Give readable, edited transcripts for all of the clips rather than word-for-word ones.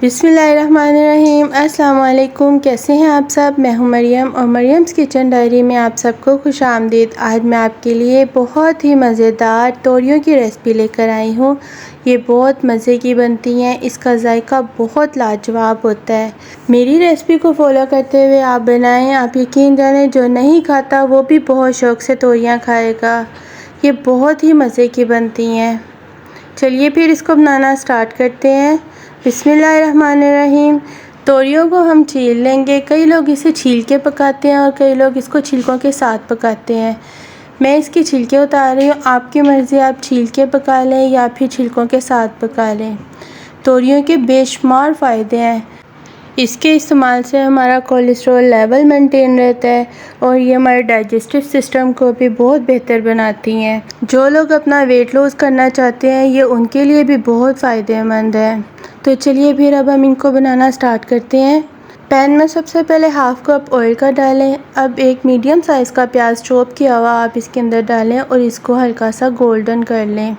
बिस्मिल्लाहिर्रहमानिर्रहीम। अस्सलाम वालेकुम। कैसे हैं आप सब? मैं हूं मरियम और मरियम्स किचन डायरी में आप सबको खुश आमदीद। आज मैं आपके लिए बहुत ही मज़ेदार तोरियों की रेसिपी लेकर आई हूं। ये बहुत मज़े की बनती हैं, इसका जायका बहुत लाजवाब होता है। मेरी रेसिपी को फॉलो करते हुए आप बनाएं। आप यकीन जानें, जो नहीं खाता वो भी बहुत शौक़ से तोरियाँ खाएगा। ये बहुत ही मज़े की बनती हैं। चलिए फिर इसको बनाना स्टार्ट करते हैं। बिस्मिल्लाहिर्रहमानिर्रहीम। तोरियों को हम छील लेंगे। कई लोग इसे छील के पकाते हैं और कई लोग इसको छिलकों के साथ पकाते हैं। मैं इसके छिलके उतार रही हूँ। आपकी मर्ज़ी, आप छील के पका लें या फिर छिलकों के साथ पका लें। तोरियों के बेशुमार फ़ायदे हैं। इसके इस्तेमाल से हमारा कोलेस्ट्रॉल लेवल मेंटेन रहता है और ये हमारे डाइजेस्टिव सिस्टम को भी बहुत बेहतर बनाती हैं। जो लोग अपना वेट लॉस करना चाहते हैं, ये उनके लिए भी बहुत फ़ायदेमंद है। तो चलिए फिर अब हम इनको बनाना स्टार्ट करते हैं। पैन में सबसे पहले हाफ़ कप ऑयल का डालें। अब एक मीडियम साइज़ का प्याज चॉप किया हुआ आप इसके अंदर डालें और इसको हल्का सा गोल्डन कर लें।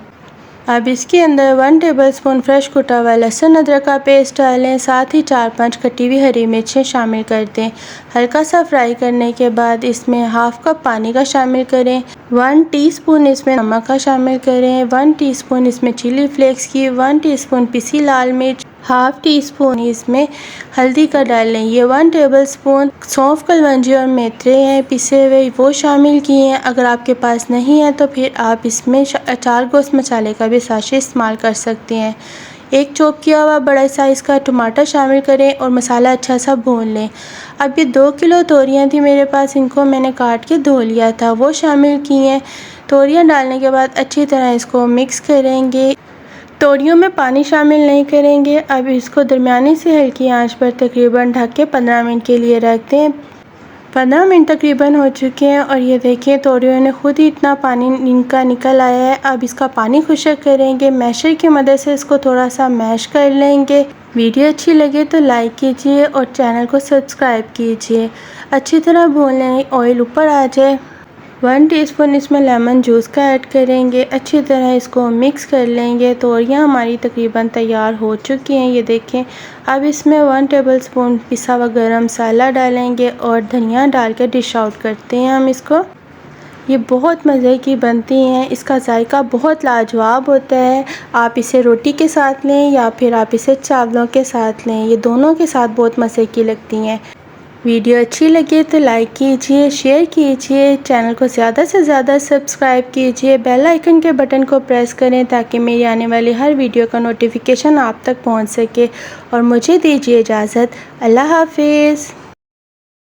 अब इसके अंदर 1 टेबलस्पून फ्रेश कुटा हुआ लहसुन अदरक का पेस्ट डालें। साथ ही 4-5 कटी हुई हरी मिर्चें शामिल कर दें। हल्का सा फ्राई करने के बाद इसमें हाफ़ कप पानी का शामिल करें। 1 टीस्पून इसमें नमक का शामिल करें। 1 टीस्पून इसमें चिली फ्लेक्स की, 1 टीस्पून पिसी लाल मिर्च, हाफ़ टीस्पून इसमें हल्दी का डालें। ये 1 टेबलस्पून सौंफ, कलवंजी और मेथरे हैं पिसे हुए, वो शामिल किए हैं। अगर आपके पास नहीं है तो फिर आप इसमें 4 गोश्त मसाले का भी साशे इस्तेमाल कर सकते हैं। एक चॉप किया हुआ बड़ा साइज़ का टमाटर शामिल करें और मसाला अच्छा सा भून लें। अब ये 2 किलो तोरियाँ थी मेरे पास, इनको मैंने काट के धो लिया था, वो शामिल की हैं। तोरियाँ डालने के बाद अच्छी तरह इसको मिक्स करेंगे। तोरियों में पानी शामिल नहीं करेंगे। अब इसको दरमियानी से हल्की आंच पर तकरीबन ढक के 15 मिनट के लिए रख दें। 15 मिनट तकरीबन हो चुके हैं और ये देखिए तोरियों ने खुद ही इतना पानी इनका निकल आया है। अब इसका पानी खुश्क करेंगे। मैशर की मदद से इसको थोड़ा सा मैश कर लेंगे। वीडियो अच्छी लगे तो लाइक कीजिए और चैनल को सब्सक्राइब कीजिए। अच्छी तरह भून लेंगे, ऑयल ऊपर आ जाए। 1 टीस्पून इसमें लेमन जूस का ऐड करेंगे। अच्छी तरह इसको मिक्स कर लेंगे। तोरियाँ हमारी तकरीबन तैयार हो चुकी हैं, ये देखें। अब इसमें 1 टेबलस्पून पिसा हुआ गरम मसाला डालेंगे और धनिया डाल के डिश आउट करते हैं हम इसको। ये बहुत मज़े की बनती हैं, इसका जायका बहुत लाजवाब होता है। आप इसे रोटी के साथ लें या फिर आप इसे चावलों के साथ लें, ये दोनों के साथ बहुत मज़े की लगती हैं। वीडियो अच्छी लगे तो लाइक कीजिए, शेयर कीजिए, चैनल को ज़्यादा से ज़्यादा सब्सक्राइब कीजिए, बेल आइकन के बटन को प्रेस करें ताकि मेरी आने वाली हर वीडियो का नोटिफिकेशन आप तक पहुंच सके। और मुझे दीजिए इजाज़त। अल्लाह हाफिज़।